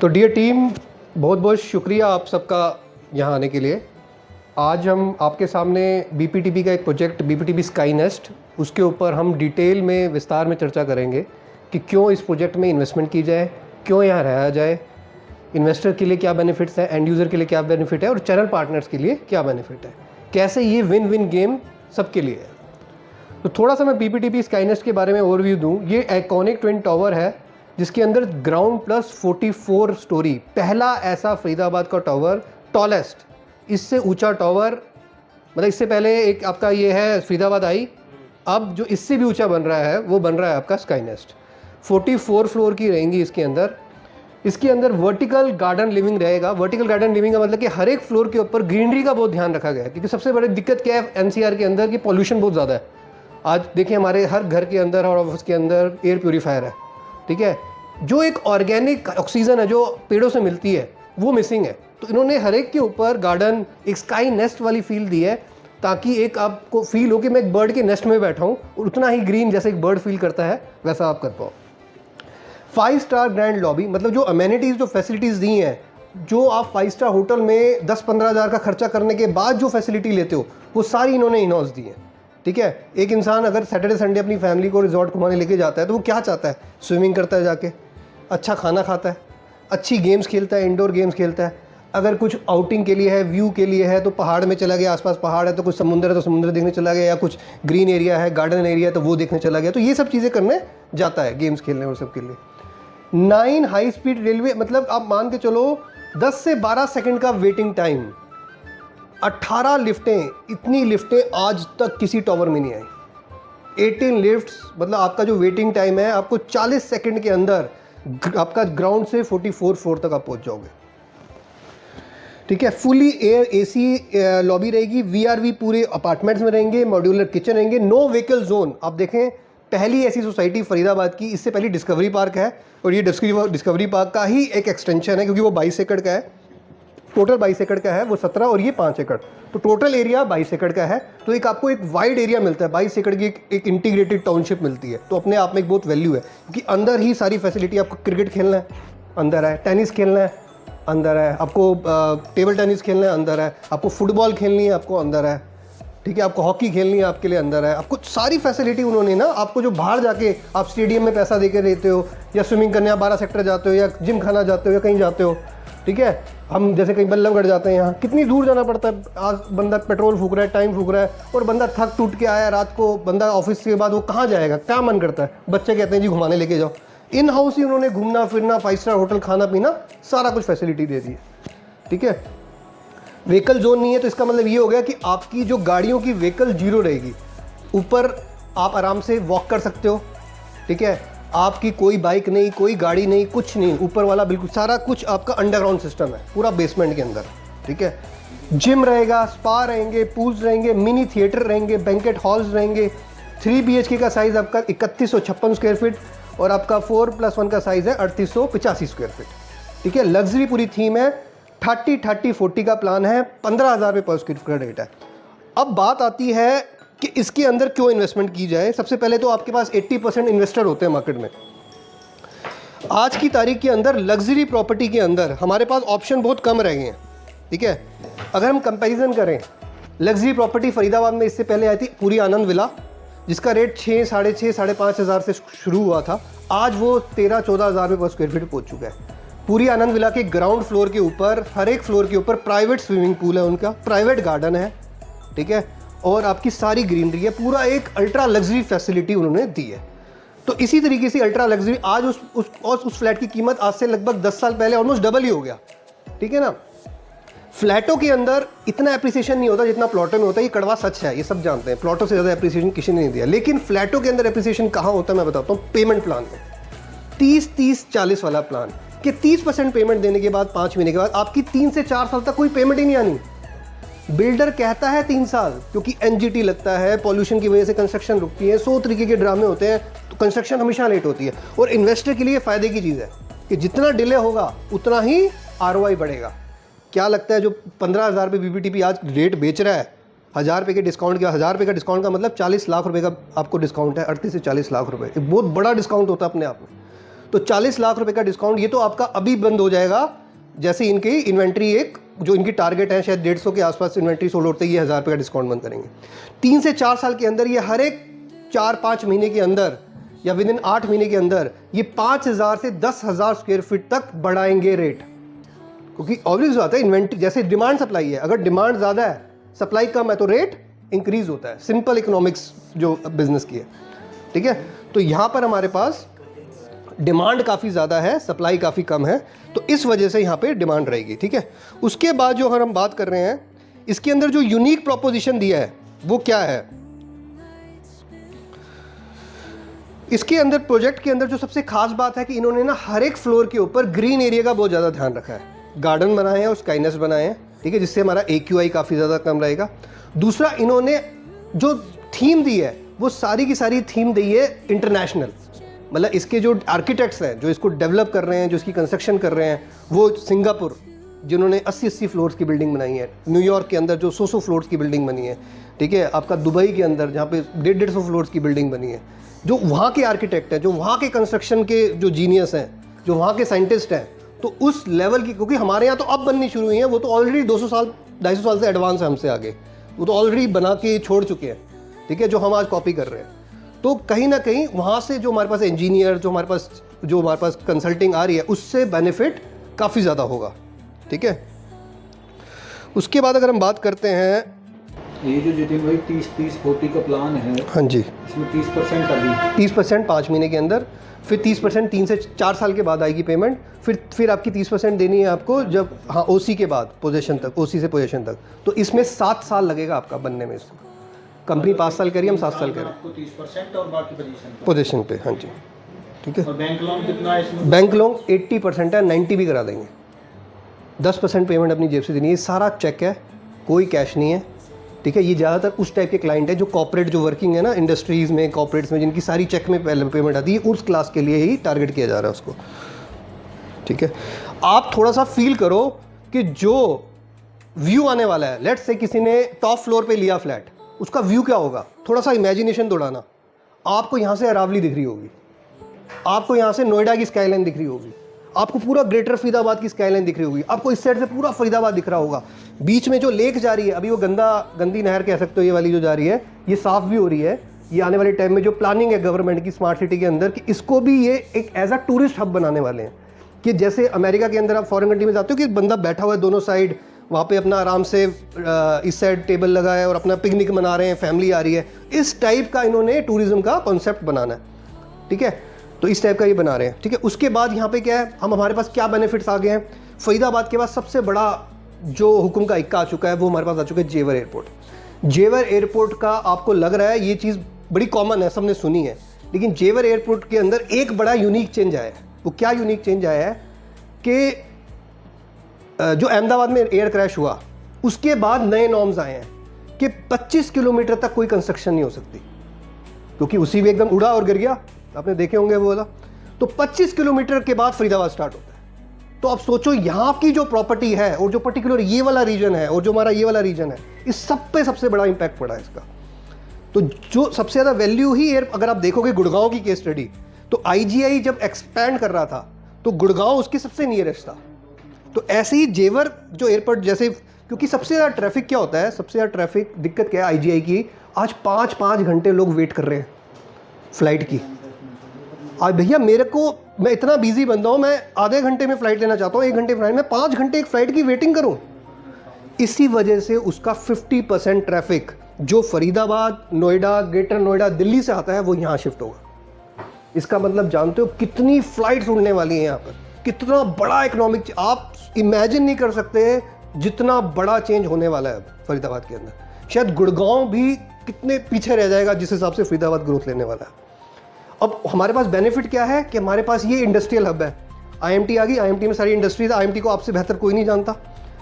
तो dear team, बहुत बहुत शुक्रिया आप सबका यहाँ आने के लिए। आज हम आपके सामने बीपीटीबी का एक प्रोजेक्ट बीपीटीबी स्काई नेस्ट, उसके ऊपर हम डिटेल में विस्तार में चर्चा करेंगे कि क्यों इस प्रोजेक्ट में इन्वेस्टमेंट की जाए, क्यों यहाँ रहा जाए, इन्वेस्टर के लिए क्या बेनिफिट्स हैं, एंड यूज़र के लिए क्या बेनिफिट है और चैनल पार्टनर्स के लिए क्या बेनिफिट है, कैसे ये विन विन गेम सबके लिए है। तो थोड़ा सा मैं बीपीटीबी स्काई नेस्ट के बारे में ओवरव्यू दूँ। ये आइकॉनिक ट्विन टावर है जिसके अंदर ग्राउंड प्लस 44 स्टोरी, पहला ऐसा फरीदाबाद का टावर, टॉलेस्ट, इससे ऊंचा टावर, मतलब इससे पहले एक आपका ये है फरीदाबाद आई, अब जो इससे भी ऊंचा बन रहा है वो बन रहा है आपका स्काई नेस्ट। 44 फ्लोर की रहेंगी इसके अंदर। इसके अंदर वर्टिकल गार्डन लिविंग रहेगा। वर्टिकल गार्डन लिविंग का मतलब कि हर एक फ्लोर के ऊपर ग्रीनरी का बहुत ध्यान रखा गया है, क्योंकि सबसे बड़ी दिक्कत क्या है एनसीआर के अंदर कि पॉल्यूशन बहुत ज़्यादा है। आज देखिए हमारे हर घर के अंदर और ऑफिस के अंदर एयर प्योरीफायर है, ठीक है, जो एक ऑर्गेनिक ऑक्सीजन है जो पेड़ों से मिलती है वो मिसिंग है। तो इन्होंने हर एक के ऊपर गार्डन, एक स्काई नेस्ट वाली फील दी है, ताकि एक आपको फील हो कि मैं एक बर्ड के नेस्ट में बैठा हूँ और उतना ही ग्रीन जैसे एक बर्ड फील करता है वैसा आप कर पाओ। 5 स्टार ग्रैंड लॉबी, मतलब जो अमेनिटीज़, जो फैसिलिटीज़ दी हैं, जो आप 5 स्टार होटल में 10-15 हज़ार का खर्चा करने के बाद जो फैसिलिटी लेते हो वो सारी इन्होंने इन हाउस दी है, ठीक है। एक इंसान अगर सैटरडे संडे अपनी फैमिली को रिजॉर्ट घुमाने लेके जाता है तो वो क्या चाहता है? स्विमिंग करता है जाके, अच्छा खाना खाता है, अच्छी गेम्स खेलता है, इंडोर गेम्स खेलता है। अगर कुछ आउटिंग के लिए है, व्यू के लिए है तो पहाड़ में चला गया, आसपास पहाड़ है तो कुछ समुंदर है तो समुद्र देखने चला गया, या कुछ ग्रीन एरिया है, गार्डन एरिया है तो वो देखने चला गया। तो ये सब चीज़ें करने जाता है, गेम्स खेलने और सब के लिए। 9 हाई स्पीड रेलवे, मतलब आप मान के चलो 10 से 12 सेकंड का वेटिंग टाइम, 18 लिफ्टें, इतनी लिफ्टें आज तक किसी टावर में नहीं आई। 18 लिफ्ट्स, मतलब आपका जो वेटिंग टाइम है आपको 40 सेकंड के अंदर आपका ग्राउंड से 44 फ्लोर तक आप पहुंच जाओगे, ठीक है। फुली एयर एसी लॉबी रहेगी, वीआरवी पूरे अपार्टमेंट्स में रहेंगे, मॉड्यूलर किचन रहेंगे, नो व्हीकल जोन। आप देखें पहली ऐसी सोसाइटी फरीदाबाद की, इससे पहले डिस्कवरी पार्क है और ये डिस्कवरी पार्क का ही एक एक्सटेंशन है, क्योंकि वो 22 एकड़ का है, टोटल 22 एकड़ का है, वो 17 और ये 5 एकड़, तो टोटल एरिया 22 एकड़ का है। तो एक आपको एक वाइड एरिया मिलता है, 22 एकड़ की एक इंटीग्रेटेड टाउनशिप मिलती है, तो अपने आप में एक बहुत वैल्यू है, क्योंकि अंदर ही सारी फैसिलिटी। आपको क्रिकेट खेलना है अंदर है, टेनिस खेलना है अंदर है, आपको टेबल टेनिस खेलना है अंदर है, आपको फुटबॉल खेलनी है आपको अंदर है, ठीक है, आपको हॉकी खेलनी है आपके लिए अंदर है। आपको सारी फैसिलिटी उन्होंने ना, आपको जो बाहर जाके आप स्टेडियम में पैसा देकर रहते हो, या स्विमिंग करने आप 12 सेक्टर जाते हो, या जिम खाना जाते हो, या कहीं जाते हो, ठीक है, हम जैसे कहीं बल्लभगढ़ जाते हैं, यहाँ कितनी दूर जाना पड़ता है। आज बंदा पेट्रोल फूक रहा है, टाइम फूक रहा है, और बंदा थक टूट के आया रात को, बंदा ऑफिस के बाद वो कहाँ जाएगा, क्या मन करता है? बच्चे कहते हैं जी घुमाने लेके जाओ। इन हाउस ही उन्होंने घूमना फिरना, 5 स्टार होटल, खाना पीना, सारा कुछ फैसिलिटी दे दी है, ठीक है। व्हीकल जोन नहीं है, तो इसका मतलब ये हो गया कि आपकी जो गाड़ियों की व्हीकल जीरो रहेगी। ऊपर आप आराम से वॉक कर सकते हो, ठीक है, आपकी कोई बाइक नहीं, कोई गाड़ी नहीं, कुछ नहीं, ऊपर वाला बिल्कुल सारा कुछ आपका अंडरग्राउंड सिस्टम है पूरा बेसमेंट के अंदर, ठीक है। जिम रहेगा, स्पा रहेंगे, पूल्स रहेंगे, मिनी थिएटर रहेंगे, बैंकेट हॉल्स रहेंगे। 3 BHK का साइज़ आपका 3156 स्क्वायर फीट और आपका 4+1 का साइज़ है 3885 स्क्वायर फीट, ठीक है। लग्जरी पूरी थीम है, 30-30-40 का प्लान है, 15,000 रुपये पर स्क्वायर फीट रेट है। अब बात आती है कि इसके अंदर क्यों इन्वेस्टमेंट की जाए। सबसे पहले तो आपके पास 80% इन्वेस्टर होते हैं मार्केट में। आज की तारीख के अंदर लग्जरी प्रॉपर्टी के अंदर हमारे पास ऑप्शन बहुत कम रह गए हैं, ठीक है। अगर हम कंपैरिजन करें, लग्जरी प्रॉपर्टी फरीदाबाद में इससे पहले आई थी पूरी आनंद विला, जिसका रेट 6, 6.5, 5.5 हज़ार से शुरू हुआ था, आज वो 13-14 हज़ार रुपये पर स्क्वायर फीट पहुँच चुका है। पूरी आनंद विला के ग्राउंड फ्लोर के ऊपर, हर एक फ्लोर के ऊपर प्राइवेट स्विमिंग पूल है उनका, प्राइवेट गार्डन है, ठीक है, और आपकी सारी ग्रीनरी है, पूरा एक अल्ट्रा लग्जरी फैसिलिटी उन्होंने दी है। तो इसी तरीके से अल्ट्रा लग्जरी आज उस फ्लैट की कीमत आज से लगभग 10 साल पहले ऑलमोस्ट डबल ही हो गया, ठीक है ना। फ्लैटों के अंदर इतना एप्रिसिएशन नहीं होता जितना प्लॉटों में होता है, ये कड़वा सच है, ये सब जानते हैं, प्लॉटों से ज़्यादा एप्रिसिएशन किसी ने नहीं दिया। लेकिन फ्लैटों के अंदर एप्रिसिएशन कहाँ होता है मैं बताता हूँ, पेमेंट प्लान में। 30-30-40 वाला प्लान कि 30% पेमेंट देने के बाद 5 महीने के बाद आपकी 3 से 4 साल तक कोई पेमेंट ही नहीं आनी। बिल्डर कहता है 3 साल, क्योंकि एनजीटी लगता है, पॉल्यूशन की वजह से कंस्ट्रक्शन रुकती है, 100 तरीके के ड्रामे होते हैं, तो कंस्ट्रक्शन हमेशा लेट होती है। और इन्वेस्टर के लिए फ़ायदे की चीज़ है कि जितना डिले होगा उतना ही ROI बढ़ेगा। क्या लगता है जो 15,000 रुपये बीपीटीपी आज रेट बेच रहा है, 1,000 रुपये के डिस्काउंट का, 1,000 रुपये का डिस्काउंट का मतलब 40 लाख रुपये का आपको डिस्काउंट है, 38 से 40 लाख रुपये, एक बहुत बड़ा डिस्काउंट होता है अपने आप में। तो 40 लाख रुपए का डिस्काउंट ये तो आपका अभी बंद हो जाएगा, जैसे इनकी इन्वेंट्री एक जो इनकी टारगेट है शायद 150 के आसपास इन्वेंट्री सोल्ड होते ही ये 1000 रुपये का डिस्काउंट बंद करेंगे। 3 से 4 साल के अंदर ये हर एक 4-5 महीने के अंदर या विद इन 8 महीने के अंदर ये 5000 से 10,000 स्क्वायर फीट तक बढ़ाएंगे रेट, क्योंकि ऑब्वियस बात है इन्वेंट्री जैसे डिमांड सप्लाई है, अगर डिमांड ज़्यादा है सप्लाई कम है तो रेट इंक्रीज होता है। सिंपल इकोनॉमिक्स जो बिजनेस की है, ठीक है। तो यहाँ पर हमारे पास डिमांड काफ़ी ज़्यादा है, सप्लाई काफ़ी कम है, तो इस वजह से यहाँ पे डिमांड रहेगी, ठीक है। उसके बाद जो हम बात कर रहे हैं इसके अंदर जो यूनिक प्रोपोजिशन दिया है वो क्या है, इसके अंदर प्रोजेक्ट के अंदर जो सबसे खास बात है कि इन्होंने ना हर एक फ्लोर के ऊपर ग्रीन एरिया का बहुत ज़्यादा ध्यान रखा है। गार्डन बनाए हैं और स्काईनेस्ट बनाए हैं, ठीक है, जिससे हमारा AQI काफ़ी ज़्यादा कम रहेगा। दूसरा, इन्होंने जो थीम दी है वो सारी की सारी थीम दी है इंटरनेशनल, मतलब इसके जो आर्किटेक्ट्स हैं जो इसको डेवलप कर रहे हैं, जो इसकी कंस्ट्रक्शन कर रहे हैं, वो सिंगापुर जिन्होंने 80-80 फ्लोर्स की बिल्डिंग बनाई है, न्यूयॉर्क के अंदर जो 100 फ्लोर्स की बिल्डिंग बनी है, ठीक है, आपका दुबई के अंदर जहाँ पे 150 फ्लोर्स की बिल्डिंग बनी है, जो वहाँ के आर्किटेक्ट हैं, जो वहाँ के कंस्ट्रक्शन के जो जीनियस हैं, जो वहाँ के साइंटिस्ट हैं, तो उस लेवल की, क्योंकि हमारे यहाँ तो अब बननी शुरू हुई है, वो तो ऑलरेडी 200 साल 250 साल से एडवांस है हमसे आगे, वो तो ऑलरेडी बना के छोड़ चुके हैं, ठीक है, जो हम आज कॉपी कर रहे हैं। तो कहीं ना कहीं वहाँ से जो हमारे पास इंजीनियर जो हमारे पास कंसल्टिंग आ रही है उससे बेनिफिट काफ़ी ज़्यादा होगा, ठीक है। उसके बाद अगर हम बात करते हैं ये जो जितिन भाई 30-30-40 का प्लान है, हाँ जी, इसमें 30% अभी 30% 5 महीने के अंदर, फिर 30% 3 से 4 साल के बाद आएगी पेमेंट, फिर आपकी 30% देनी है आपको जब OC के बाद पोजीशन तक, OC से पोजीशन तक, तो इसमें 7 साल लगेगा आपका बनने में। इसको कंपनी 5 साल करी, हम 7 साल करें आपको 30% और बाकी पोजीशन पे, हाँ जी, ठीक है। और बैंक लोन कितना है इसमें? बैंक लोन 80% है, 90 भी करा देंगे। 10% पेमेंट अपनी जेब से देनी है, ये सारा चेक है, कोई कैश नहीं है, ठीक है। ये ज़्यादातर उस टाइप के क्लाइंट है जो कॉर्पोरेट जो वर्किंग है ना इंडस्ट्रीज़ में, कॉर्पोरेट्स में, जिनकी सारी चेक में पहले पेमेंट आती है, उस क्लास के लिए ही टारगेट किया जा रहा है उसको, ठीक है। आप थोड़ा सा फील करो कि जो व्यू आने वाला है, लेट्स से किसी ने टॉप फ्लोर पे लिया फ्लैट, उसका व्यू क्या होगा, थोड़ा सा इमेजिनेशन दौड़ाना। आपको यहाँ से अरावली दिख रही होगी, आपको यहाँ से नोएडा की स्काईलाइन दिख रही होगी, आपको पूरा ग्रेटर फरीदाबाद की स्काईलाइन दिख रही होगी, आपको इस साइड से पूरा फरीदाबाद दिख रहा होगा। बीच में जो लेक जा रही है, अभी वो गंदी नहर कह सकते हो, ये वाली जो जा रही है, ये साफ भी हो रही है। ये आने वाले टाइम में जो प्लानिंग है गवर्नमेंट की स्मार्ट सिटी के अंदर, कि इसको भी ये एक एज अ टूरिस्ट हब बनाने वाले हैं, कि जैसे अमेरिका के अंदर आप फॉरेन कंट्री में जाते हो कि बंदा बैठा हुआ है दोनों साइड, वहाँ पे अपना आराम से इस साइड टेबल लगा है और अपना पिकनिक मना रहे हैं, फैमिली आ रही है, इस टाइप का इन्होंने टूरिज्म का कॉन्सेप्ट बनाना है, ठीक है। तो इस टाइप का ये बना रहे हैं, ठीक है। उसके बाद यहाँ पे क्या है, हमारे पास क्या बेनिफिट्स आ गए हैं। फरीदाबाद के बाद सबसे बड़ा जो हुक्म का इक्का आ चुका है वो हमारे पास आ चुका है जेवर एयरपोर्ट। जेवर एयरपोर्ट का आपको लग रहा है ये चीज़ बड़ी कॉमन है, सबने सुनी है, लेकिन जेवर एयरपोर्ट के अंदर एक बड़ा यूनिक चेंज आया है। वो क्या यूनिक चेंज आया है कि जो अहमदाबाद में एयर क्रैश हुआ उसके बाद नए नॉर्म्स आए हैं कि 25 किलोमीटर तक कोई कंस्ट्रक्शन नहीं हो सकती, क्योंकि उसी में एकदम उड़ा और गिर गया, आपने देखे होंगे वो वाला। तो 25 किलोमीटर के बाद फरीदाबाद स्टार्ट होता है। तो आप सोचो यहाँ की जो प्रॉपर्टी है और जो पर्टिकुलर ये वाला रीजन है और जो हमारा ये वाला रीजन है, इस सब पे सबसे बड़ा इंपैक्ट पड़ा है इसका। तो जो सबसे ज़्यादा वैल्यू ही अगर आप देखोगे गुड़गांव की केस स्टडी, तो IGI जब एक्सपैंड कर रहा था तो गुड़गांव उसके सबसे नियरेस्ट था। तो ऐसे ही जेवर जो एयरपोर्ट जैसे, क्योंकि सबसे ज़्यादा ट्रैफिक क्या होता है, सबसे ज़्यादा ट्रैफिक दिक्कत क्या है IGI की, आज 5-5 घंटे लोग वेट कर रहे हैं फ्लाइट की। आज भैया मैं इतना बिजी बंदा हूँ, मैं आधे घंटे में फ़्लाइट लेना चाहता हूँ, 1 घंटे फ्लाइट में 5 घंटे एक फ़्लाइट की वेटिंग करूँ। इसी वजह से उसका 50% ट्रैफिक जो फरीदाबाद, नोएडा, ग्रेटर नोएडा, दिल्ली से आता है वो यहाँ शिफ्ट होगा। इसका मतलब जानते हो कितनी फ़्लाइट्स उड़ने वाली हैं यहाँ पर, कितना बड़ा इकोनॉमिक, आप इमेजिन नहीं कर सकते जितना बड़ा चेंज होने वाला है अब फरीदाबाद के अंदर। शायद गुड़गांव भी कितने पीछे रह जाएगा जिस हिसाब से फरीदाबाद ग्रोथ लेने वाला है। अब हमारे पास बेनिफिट क्या है कि हमारे पास ये इंडस्ट्रियल हब है, IMT आ गई, IMT में सारी इंडस्ट्रीज, IMT को आपसे बेहतर कोई नहीं जानता,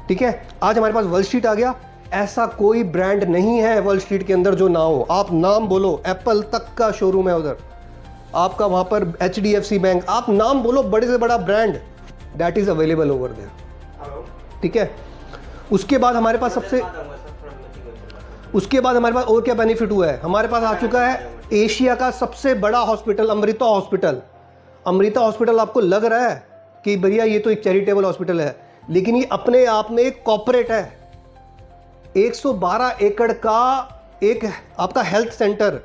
ठीक है। आज हमारे पास वर्ल्ड स्ट्रीट आ गया, ऐसा कोई ब्रांड नहीं है वर्ल्ड स्ट्रीट के अंदर जो ना हो। आप नाम बोलो, एप्पल तक का शोरूम है उधर, आपका वहाँ पर HDFC बैंक, आप नाम बोलो, बड़े से बड़ा brand that is available over there, ठीक है। उसके बाद हमारे पास और क्या बेनिफिट हुआ है, हमारे पास आ चुका है एशिया का सबसे बड़ा hospital, Amrita hospital. Amrita hospital आपको लग रहा है कि भैया ये तो एक चैरिटेबल हॉस्पिटल है, लेकिन ये अपने आप में एक कॉर्पोरेट है। 112 एकड़ का एक आपका हेल्थ सेंटर,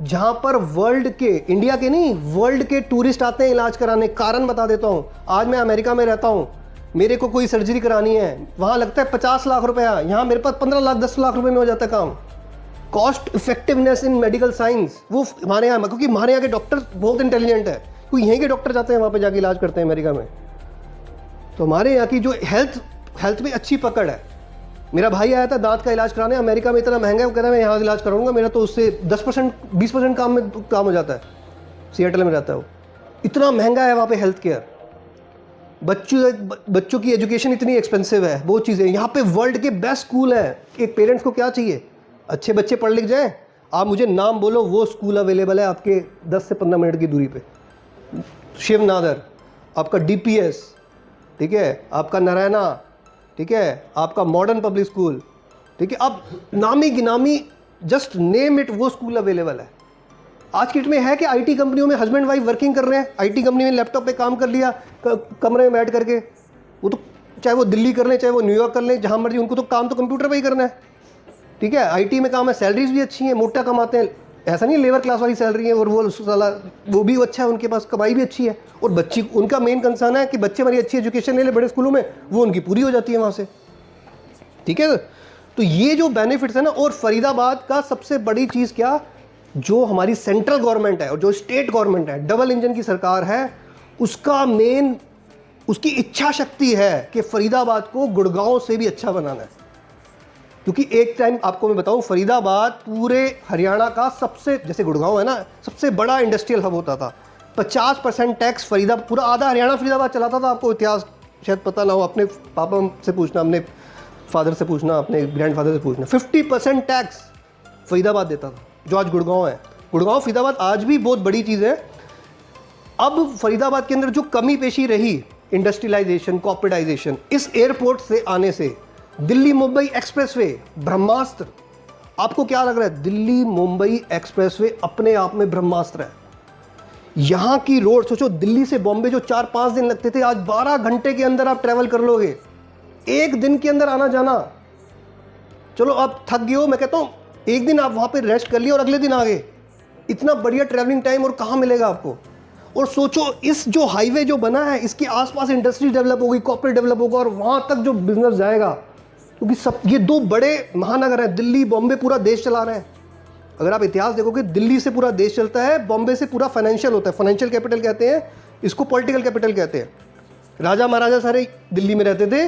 जहां पर वर्ल्ड के, इंडिया के नहीं, वर्ल्ड के टूरिस्ट आते हैं इलाज कराने। कारण बता देता हूं, आज मैं अमेरिका में रहता हूं, मेरे को कोई सर्जरी करानी है, वहां लगता है 50 लाख रुपया, यहां मेरे पास 15 लाख 10 लाख रुपए में हो जाता है काम। कॉस्ट इफेक्टिवनेस इन मेडिकल साइंस वो हमारे यहाँ, क्योंकि हमारे यहाँ के डॉक्टर बहुत इंटेलिजेंट है, क्योंकि यहीं के डॉक्टर जाते हैं वहाँ पे जाके इलाज करते हैं अमेरिका में। तो हमारे यहाँ की जो हेल्थ में अच्छी पकड़ है। मेरा भाई आया था दांत का इलाज कराने, अमेरिका में इतना महंगा है, वो कहता है मैं यहाँ इलाज कराऊंगा, मेरा तो उससे 10% 20% काम हो जाता है। सिएटल में रहता है वो, इतना महंगा है वहाँ पे हेल्थ केयर। बच्चों की एजुकेशन इतनी एक्सपेंसिव है, वो चीज़ें। यहाँ पे वर्ल्ड के बेस्ट स्कूल है। एक पेरेंट्स को क्या चाहिए, अच्छे बच्चे पढ़ लिख जाएं। आप मुझे नाम बोलो, वो स्कूल अवेलेबल है आपके 10 से 15 मिनट की दूरी पे। शिव नादर, आपका DPS, ठीक है, आपका नारायणा, ठीक है, आपका मॉडर्न पब्लिक स्कूल, ठीक है, अब नामी गिनामी जस्ट नेम इट, वो स्कूल अवेलेबल है। आज की डेट में है कि IT कंपनियों में हस्बैंड वाइफ वर्किंग कर रहे हैं, IT कंपनी में लैपटॉप पे काम कर लिया कमरे में बैठ करके। वो तो चाहे वो दिल्ली कर लें, चाहे वो न्यूयॉर्क कर लें, जहाँ मर्जी, उनको तो काम तो कंप्यूटर पर ही करना है, ठीक है। IT में काम है, सैलरीज भी अच्छी हैं, मोटा कमाते हैं, ऐसा नहीं लेबर क्लास वाली सैलरी है, और वो साला वो भी अच्छा है, उनके पास कमाई भी अच्छी है। और बच्ची, उनका मेन कंसर्न है कि बच्चे हमारी अच्छी एजुकेशन ले ले बड़े स्कूलों में, वो उनकी पूरी हो जाती है वहाँ से, ठीक है। तो ये जो बेनिफिट्स है ना, और फरीदाबाद का सबसे बड़ी चीज़ क्या, जो हमारी सेंट्रल गवर्नमेंट है और जो स्टेट गवर्नमेंट है, डबल इंजन की सरकार है, उसका मेन, उसकी इच्छा शक्ति है कि फरीदाबाद को गुड़गांव से भी अच्छा बनाना है। क्योंकि एक टाइम आपको मैं बताऊं, फरीदाबाद पूरे हरियाणा का सबसे, जैसे गुड़गांव है ना, सबसे बड़ा इंडस्ट्रियल हब होता था। 50% टैक्स फरीदाबाद, पूरा आधा हरियाणा फरीदाबाद चलाता था। आपको इतिहास शायद पता ना हो, अपने पापा से पूछना, अपने फादर से पूछना, अपने ग्रैंडफादर से पूछना, 50% टैक्स फरीदाबाद देता था, जो आज गुड़गांव है। गुड़गांव फरीदाबाद आज भी बहुत बड़ी चीज़ है। अब फरीदाबाद के अंदर जो कमी पेशी रही, इंडस्ट्रियलाइजेशन, कॉर्पोरेटाइजेशन, इस एयरपोर्ट से आने से दिल्ली मुंबई एक्सप्रेसवे ब्रह्मास्त्र। आपको क्या लग रहा है, दिल्ली मुंबई एक्सप्रेसवे अपने आप में ब्रह्मास्त्र है। यहाँ की रोड सोचो, दिल्ली से बॉम्बे जो 4-5 दिन लगते थे, आज 12 घंटे के अंदर आप ट्रैवल कर लोगे, एक दिन के अंदर आना जाना। चलो आप थक गए हो, मैं कहता हूँ एक दिन आप वहाँ पे रेस्ट कर लिया और अगले दिन आ गए। इतना बढ़िया ट्रैवलिंग टाइम और कहाँ मिलेगा आपको। और सोचो, इस जो हाईवे जो बना है, इसके आसपास इंडस्ट्री डेवलप होगी, कॉर्पोरेट डेवलप होगा, और वहाँ तक जो बिजनेस जाएगा, क्योंकि सब ये 2 बड़े महानगर हैं, दिल्ली बॉम्बे पूरा देश चला रहे हैं। अगर आप इतिहास देखोगे, दिल्ली से पूरा देश चलता है, बॉम्बे से पूरा फाइनेंशियल होता है। फाइनेंशियल कैपिटल कहते हैं इसको, पॉलिटिकल कैपिटल कहते हैं। राजा महाराजा सारे दिल्ली में रहते थे,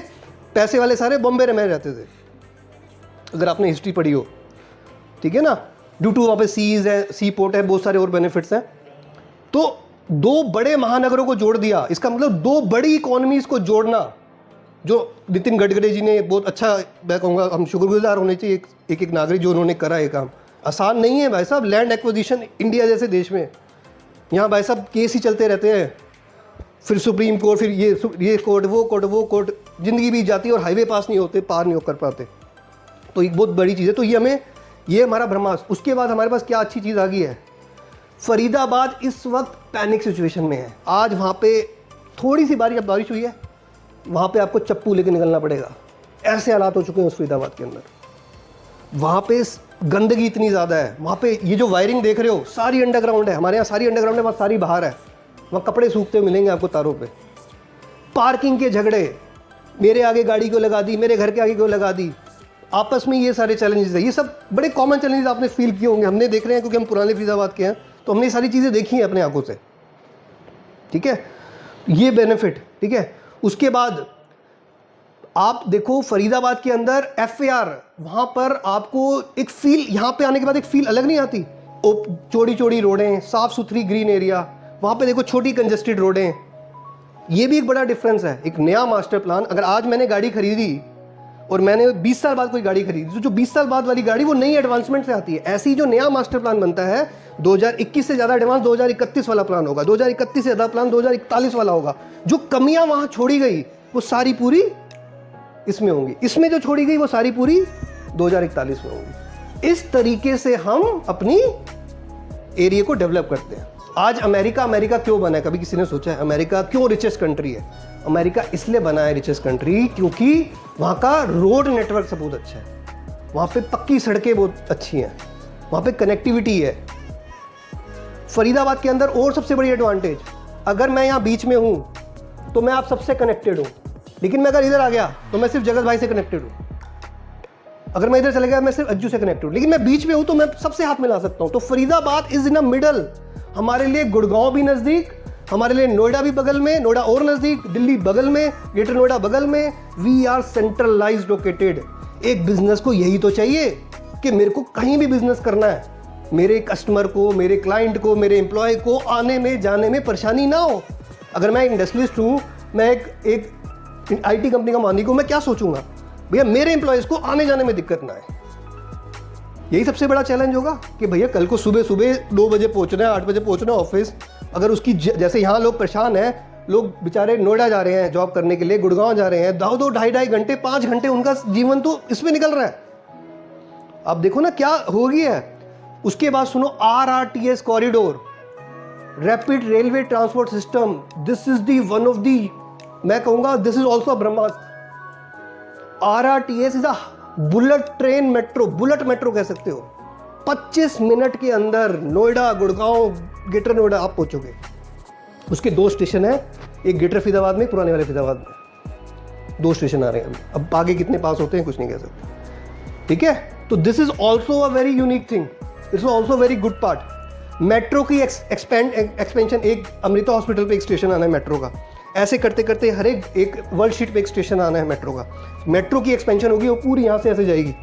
पैसे वाले सारे बॉम्बे में रहते थे, अगर आपने हिस्ट्री पढ़ी हो, ठीक है ना। ड्यू टू वहाँ पे सीज है, सी पोर्ट है, बहुत सारे और बेनिफिट्स हैं। तो 2 बड़े महानगरों को जोड़ दिया, इसका मतलब 2 बड़ी इकोनॉमीज को जोड़ना, जो नितिन गडकरी जी ने बहुत अच्छा, मैं कहूँगा हम शुक्रगुजार होने चाहिए एक नागरिक जो उन्होंने करा है काम। आसान नहीं है भाई साहब, लैंड एक्विजिशन इंडिया जैसे देश में, यहाँ भाई साहब केस ही चलते रहते हैं, फिर सुप्रीम कोर्ट, फिर ये कोर्ट, वो कोर्ट, ज़िंदगी बीत जाती है और हाईवे पास नहीं होते, पार नहीं कर पाते। तो एक बहुत बड़ी चीज़ है। तो ये हमारा ब्रह्मास्त्र। उसके बाद हमारे पास क्या अच्छी चीज़ आ गई है, फरीदाबाद इस वक्त पैनिक सिचुएशन में है। आज वहाँ पे थोड़ी सी बारिश हुई है, वहाँ पे आपको चप्पू लेके निकलना पड़ेगा, ऐसे हालात हो चुके हैं उस फरीदाबाद के अंदर। वहाँ पे गंदगी इतनी ज़्यादा है, वहाँ पे ये जो वायरिंग देख रहे हो सारी अंडरग्राउंड है, हमारे यहाँ सारी अंडरग्राउंड है, वहाँ सारी बाहर है, वहाँ कपड़े सूखते हुए मिलेंगे आपको तारों पे। पार्किंग के झगड़े, मेरे आगे गाड़ी क्यों लगा दी, मेरे घर के आगे क्यों लगा दी, आपस में ये सारे चैलेंजेस है। ये सब बड़े कॉमन चैलेंजेस आपने फील किए होंगे, हमने देख रहे हैं क्योंकि हम पुराने फरीदाबाद के हैं, तो हमने ये सारी चीज़ें देखी हैं अपने आंखों से, ठीक है। ये बेनिफिट, ठीक है। उसके बाद आप देखो फरीदाबाद के अंदर FAR, वहाँ पर आपको एक फील, यहाँ पे आने के बाद एक फील अलग नहीं आती। चौड़ी चौड़ी रोडें, साफ़ सुथरी ग्रीन एरिया, वहाँ पे देखो छोटी कंजेस्टेड रोडें, ये भी एक बड़ा डिफरेंस है। एक नया मास्टर प्लान, अगर आज मैंने गाड़ी खरीदी और मैंने 20 साल बाद कोई गाड़ी खरीदी, तो जो 20 साल बाद वाली गाड़ी वो नई एडवांसमेंट से आती है। ऐसे ही जो नया मास्टर प्लान बनता है, 2021 से ज़्यादा एडवांस 2031 वाला प्लान होगा, 2031 से ज़्यादा प्लान 2041 वाला होगा। जो कमियाँ वहाँ छोड़ी गई वो सारी पूरी इसमें होंगी, इसमें जो छोड़ी गई वो सारी पूरी 2041 में होंगी। इस तरीके से हम अपनी एरिया को डेवलप करते हैं। आज अमेरिका अमेरिका क्यों बना है? कभी किसी ने सोचा है अमेरिका क्यों रिचेस्ट कंट्री है? अमेरिका इसलिए बना है रिचेस्ट कंट्री क्योंकि वहाँ का रोड नेटवर्क सब बहुत अच्छा है, वहाँ पे पक्की सड़कें बहुत अच्छी हैं, वहाँ पे कनेक्टिविटी है। फरीदाबाद के अंदर और सबसे बड़ी एडवांटेज, अगर मैं यहाँ बीच में हूँ तो मैं आप सबसे कनेक्टेड हूँ, लेकिन मैं अगर इधर आ गया तो मैं सिर्फ जगत भाई से कनेक्टेड हूँ। अगर मैं इधर चले गया मैं सिर्फ अज्जू से कनेक्टेड हूँ, लेकिन मैं बीच में हूँ तो मैं सबसे हाथ मिला सकता हूँ। तो Faridabad is in a middle. हमारे लिए गुड़गांव भी नज़दीक, हमारे लिए नोएडा भी बगल में, नोएडा और नज़दीक, दिल्ली बगल में, ग्रेटर नोएडा बगल में। We are centralised located. एक बिजनेस को यही तो चाहिए कि मेरे को कहीं भी बिजनेस करना है, मेरे कस्टमर को, मेरे क्लाइंट को, मेरे एम्प्लॉय को आने में जाने में परेशानी ना हो। अगर मैं एक इंडस्ट्रियलिस्ट हूँ, मैं एक IT कंपनी का मालिक हूँ, मैं क्या सोचूंगा? भैया मेरे एम्प्लॉयज़ को आने जाने में दिक्कत ना आए। यही सबसे बड़ा चैलेंज होगा कि भैया कल को सुबह 9 बजे पहुँचना है, 8 बजे पहुँचना है ऑफिस। अगर उसकी जैसे यहाँ लोग परेशान हैं, लोग बेचारे नोएडा जा रहे हैं जॉब करने के लिए, गुड़गांव जा रहे हैं, 2 ढाई घंटे 5 घंटे उनका जीवन तो इसमें निकल रहा है। अब देखो ना क्या हो गया है। उसके बाद सुनो RRTS corridor, rapid railway transport system. This is the one of the, मैं कहूँगा this is also Brahmastra. RRTS is a bullet train metro, bullet metro कह सकते हो। 25 मिनट के अंदर नोएडा, गुड़गांव, ग्रेटर नोएडा आप पहुंचोगे। उसके 2 स्टेशन है, एक ग्रेटर फरीदाबाद में, पुराने वाले फरीदाबाद में 2 स्टेशन आ रहे हैं। अब आगे कितने पास होते हैं कुछ नहीं कह सकते, ठीक है। तो this is also a very unique thing, this is also very good part. Metro की एक्सपेंशन, एक अमृता हॉस्पिटल पे एक स्टेशन आना है मेट्रो का, ऐसे करते करते हर एक वर्ल्ड शीट पे एक स्टेशन आना है मेट्रो का। मेट्रो की एक्सपेंशन होगी, वो पूरी यहाँ से ऐसे जाएगी,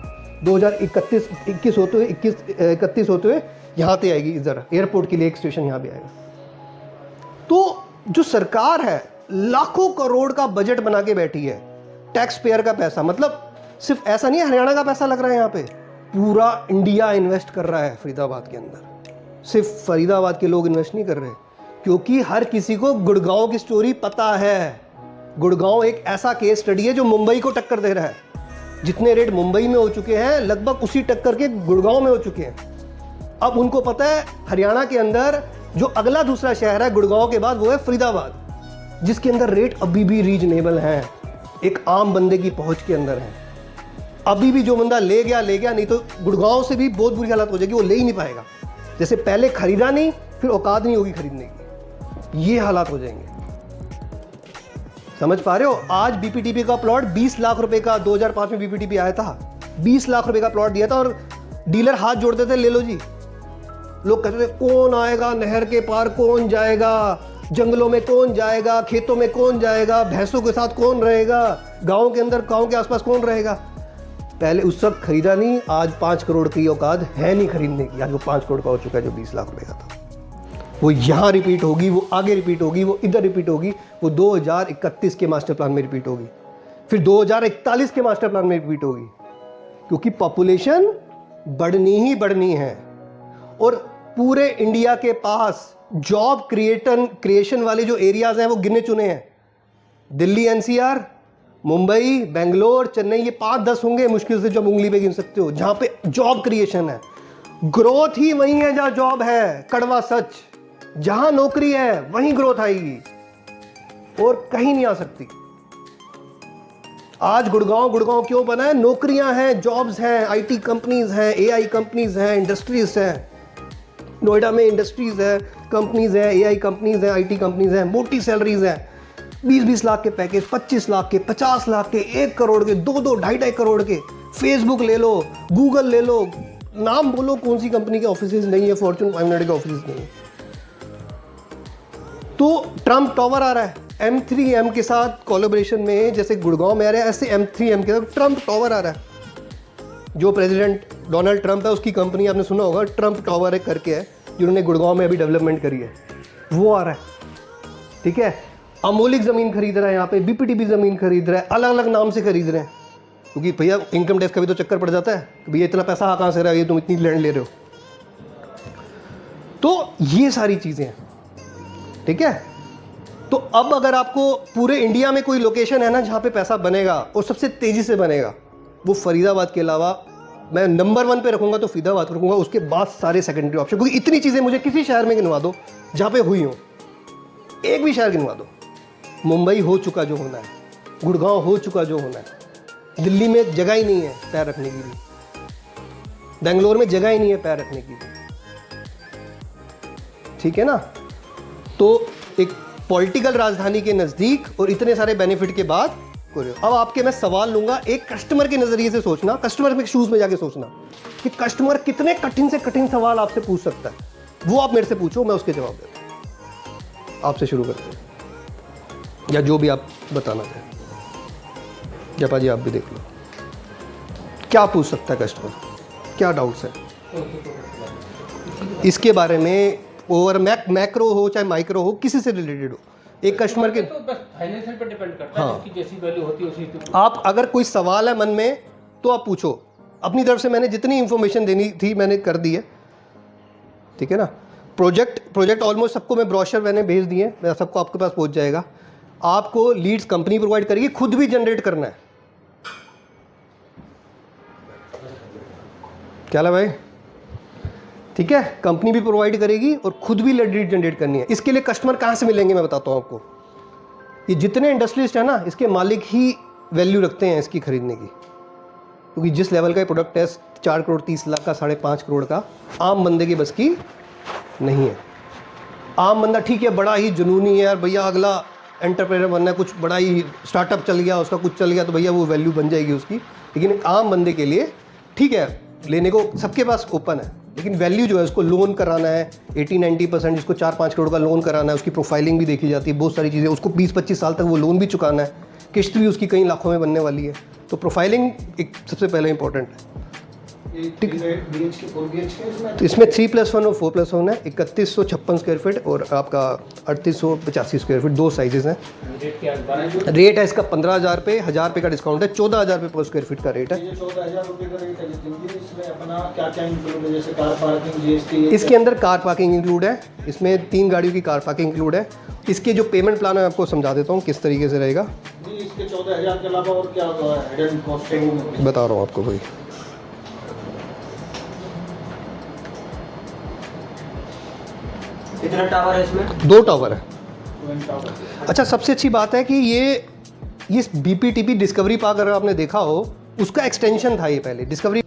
2031 होते हुए 31 होते हुए यहाँ पे आएगी। इधर एयरपोर्ट के लिए एक स्टेशन यहाँ भी आएगा। तो जो सरकार है लाखों करोड़ का बजट बना के बैठी है, टैक्स पेयर का पैसा, मतलब सिर्फ ऐसा नहीं है हरियाणा का पैसा लग रहा है यहाँ पे, पूरा इंडिया इन्वेस्ट कर रहा है फरीदाबाद के अंदर। सिर्फ फरीदाबाद के लोग इन्वेस्ट नहीं कर रहे, क्योंकि हर किसी को गुड़गांव की स्टोरी पता है। गुड़गांव एक ऐसा केस स्टडी है जो मुंबई को टक्कर दे रहा है। जितने रेट मुंबई में हो चुके हैं, लगभग उसी टक्कर के गुड़गांव में हो चुके हैं। अब उनको पता है हरियाणा के अंदर जो अगला दूसरा शहर है गुड़गांव के बाद, वो है फरीदाबाद, जिसके अंदर रेट अभी भी रीजनेबल हैं, एक आम बंदे की पहुंच के अंदर है। अभी भी जो बंदा ले गया, नहीं तो गुड़गांव से भी बहुत बुरी हालत हो जाएगी, वो ले ही नहीं पाएगा। जैसे पहले खरीदा नहीं, फिर औकात नहीं होगी खरीदने की, ये हालात हो जाएंगे। समझ पा रहे हो? आज BPTP का प्लॉट 20 लाख रुपए का 2005 में BPTP आया था, 20 लाख रुपए का प्लॉट दिया था, और डीलर हाथ जोड़ते थे, ले लो जी। लोग कहते थे कौन आएगा, नहर के पार कौन जाएगा, जंगलों में कौन जाएगा, खेतों में कौन जाएगा, भैंसों के साथ कौन रहेगा, गांव के अंदर, गांव के आसपास कौन रहेगा। पहले उस वक्त खरीदा नहीं, आज 5 करोड़ की औकात है नहीं खरीदने की। आज वो 5 करोड़ का हो चुका है जो 20 लाख रुपए का था। वो यहाँ रिपीट होगी, वो आगे रिपीट होगी, वो इधर रिपीट होगी, वो 2031 के मास्टर प्लान में रिपीट होगी, फिर 2041 के मास्टर प्लान में रिपीट होगी, क्योंकि पॉपुलेशन बढ़नी ही बढ़नी है। और पूरे इंडिया के पास जॉब क्रिएशन वाले जो एरियाज हैं वो गिने चुने हैं। दिल्ली NCR, मुंबई, बेंगलोर, चेन्नई, ये 5-10 होंगे मुश्किल से, जब उंगली पे गिन सकते हो, जहाँ पे जॉब क्रिएशन है। ग्रोथ ही वहीं है जहाँ जॉब है, कड़वा सच। जहां नौकरी है वहीं ग्रोथ आएगी, और कहीं नहीं आ सकती। आज गुड़गांव क्यों बना है? नौकरियां हैं, जॉब्स हैं, IT कंपनीज हैं, AI कंपनीज हैं, इंडस्ट्रीज हैं। नोएडा में इंडस्ट्रीज है, कंपनीज है, AI कंपनीज हैं, IT कंपनीज हैं, मोटी सैलरीज हैं, 20-20 लाख के पैकेज, 25 लाख के, 50 लाख के, 1 करोड़ के, 2-2, 2.5 करोड़ के। फेसबुक ले लो, गूगल ले लो, नाम बोलो कौन सी कंपनी के ऑफिस नहीं है, फॉर्च्यून 500 के ऑफिस नहीं है। तो ट्रम्प टावर आ रहा है M3M के साथ कोलैबोरेशन में, जैसे गुड़गांव में आ रहा है, ऐसे M3M के साथ ट्रम्प टावर आ रहा है। जो प्रेसिडेंट डोनाल्ड ट्रम्प है, उसकी कंपनी आपने सुना होगा, ट्रम्प टावर एक करके है, जिन्होंने गुड़गांव में अभी डेवलपमेंट करी है, वो आ रहा है। ठीक है, अमोलिक ज़मीन खरीद रहा है यहाँ पे, BPTP ज़मीन खरीद रहा है, अलग अलग नाम से खरीद रहे हैं, क्योंकि भैया इनकम टैक्स का भी तो चक्कर पड़ जाता है कि भैया इतना पैसा कहाँ से रहा है, ये तुम इतनी लैंड ले रहे हो। तो ये सारी चीज़ें हैं, ठीक है। तो अब अगर आपको पूरे इंडिया में कोई लोकेशन है ना जहाँ पे पैसा बनेगा और सबसे तेज़ी से बनेगा, वो फरीदाबाद के अलावा मैं नंबर 1 पे रखूंगा तो फरीदाबाद रखूंगा, उसके बाद सारे सेकेंडरी ऑप्शन, क्योंकि इतनी चीज़ें मुझे किसी शहर में गिनवा दो जहाँ पे हुई हो, एक भी शहर गिनवा दो। मुंबई हो चुका जो होना है, गुड़गांव हो चुका जो होना है, दिल्ली में जगह ही नहीं है पैर रखने की भी, बेंगलोर में जगह ही नहीं है पैर रखने की भी, ठीक है ना। तो एक पॉलिटिकल राजधानी के नज़दीक और इतने सारे बेनिफिट के बाद अब आपके मैं सवाल लूंगा, एक कस्टमर के नज़रिए से सोचना, कस्टमर के शूज़ में जाके सोचना कि कस्टमर कितने कठिन से कठिन सवाल आपसे पूछ सकता है, वो आप मेरे से पूछो, मैं उसके जवाब देता हूँ। आपसे शुरू करते हैं, या जो भी आप बताना चाहें। जपा जी आप भी देख लो, क्या पूछ सकता है कस्टमर, क्या डाउट्स है इसके बारे में, ओवर मैक्रो हो चाहे माइक्रो हो, किसी से रिलेटेड हो, एक कस्टमर के तो बस फाइनेंशियल पे डिपेंड करता है, जिसकी जैसी वैल्यू होती है उसी तो। आप अगर कोई सवाल है मन में तो आप पूछो, अपनी तरफ से मैंने जितनी इंफॉर्मेशन देनी थी मैंने कर दी है, ठीक है ना। प्रोजेक्ट ऑलमोस्ट सबको मैं ब्रोशर मैंने भेज दिए, मैं सबको आपके पास पहुंच जाएगा। आपको लीड्स कंपनी प्रोवाइड करेगी, खुद भी जनरेट करना है, क्या ला भाई, ठीक है। कंपनी भी प्रोवाइड करेगी और खुद भी लीड जनरेट करनी है। इसके लिए कस्टमर कहाँ से मिलेंगे मैं बताता हूँ आपको। ये जितने इंडस्ट्रियलिस्ट हैं ना, इसके मालिक ही वैल्यू रखते हैं इसकी खरीदने की, क्योंकि जिस लेवल का प्रोडक्ट है 4 करोड़ 30 लाख का, 5.5 करोड़ का, आम बंदे की बस की नहीं है। आम बंदा ठीक है बड़ा ही जुनूनी है यार भैया, अगला एंटरप्रेन्योर बनना है, कुछ बड़ा ही स्टार्टअप चल गया उसका, कुछ चल गया तो भैया वो वैल्यू बन जाएगी उसकी। लेकिन एक आम बंदे के लिए ठीक है, लेने को सबके पास ओपन है, लेकिन वैल्यू जो है उसको लोन कराना है 80-90%, जिसको 4-5 करोड़ का लोन कराना है, उसकी प्रोफाइलिंग भी देखी जाती है, बहुत सारी चीज़ें, उसको 20-25 साल तक वो लोन भी चुकाना है, किस्त भी उसकी कई लाखों में बनने वाली है। तो प्रोफाइलिंग एक सबसे पहले इंपॉर्टेंट है। ठीक है, तो इसमें 3+1 और 4+1 है, 3156 स्क्वायर फीट और आपका 3885 स्क्वायर फीट, 2 साइजेस हैं। रेट है इसका 15,000 रुपये, 1,000 रुपये का डिस्काउंट है, 14,000 रुपये पर स्क्वायर फीट का रेट है। 14,000 रुपये का रेट है, इसमें अपना क्या क्या इंक्लूड है, जैसे कार पार्किंग, जीएसटी? इसके अंदर कार पार्किंग इंक्लूड है, इसमें 3 गाड़ियों की कार पार्किंग इंक्लूड है। इसके जो पेमेंट प्लान है आपको समझा देता हूँ किस तरीके से रहेगा। इसके 14,000 के अलावा और क्या हिडन कॉस्ट है वो बता रहा हूँ आपको भाई। कितना टावर है इसमें? 2 टावर है। अच्छा, सबसे अच्छी बात है कि ये BPTP डिस्कवरी पार्क अगर आपने देखा हो, उसका एक्सटेंशन था ये पहले डिस्कवरी